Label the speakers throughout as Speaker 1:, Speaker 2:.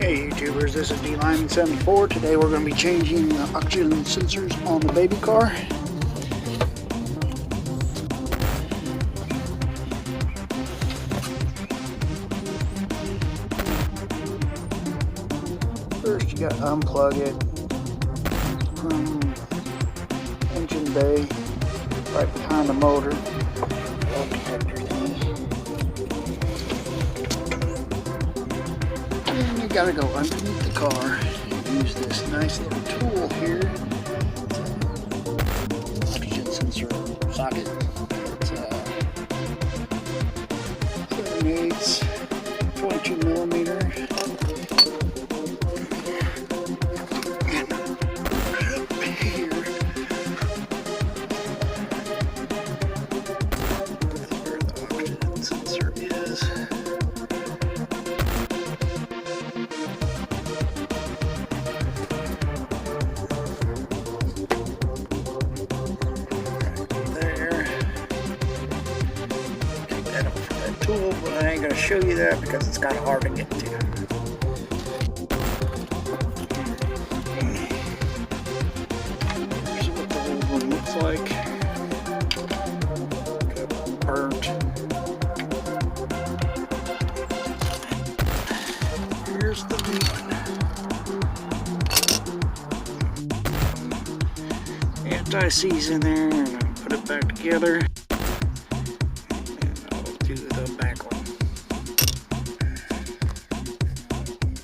Speaker 1: Hey YouTubers, this is D-Lyman74. Today we're going to be changing the oxygen sensors on the baby car. First you got to unplug it from engine bay right behind the motor. And you gotta go underneath the car and use this nice little tool here. It's an oxygen sensor socket. It's 7/8, 22 millimeter. And up here, that's where the oxygen sensor is. Tool, but I ain't going to show you that because it's kind of hard to get to. Here's what the old one looks like. Got burnt. Here's the new one. Anti-seize in there, and I'll put it back together. The back one.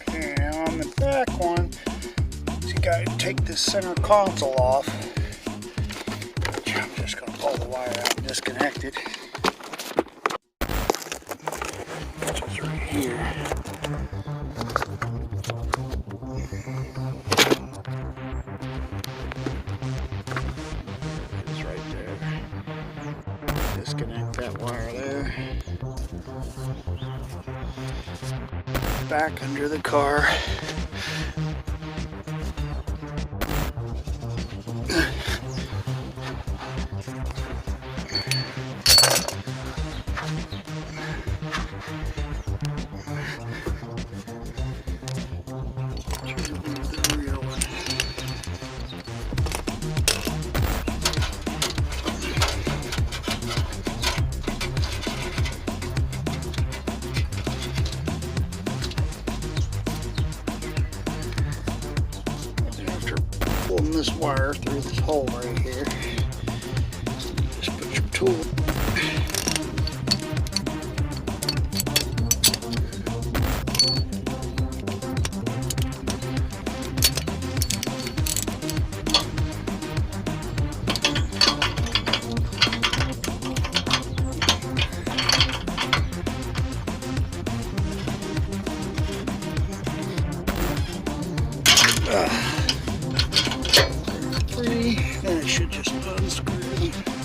Speaker 1: Okay, now on the back one, so you got to take this center console off, which I'm just going to pull the wire out and disconnect it, which is right here. It's right there. Disconnect that wire there. Back under the car. Pulling this wire through this hole right here. Just put your tool. Then it should just unscrew.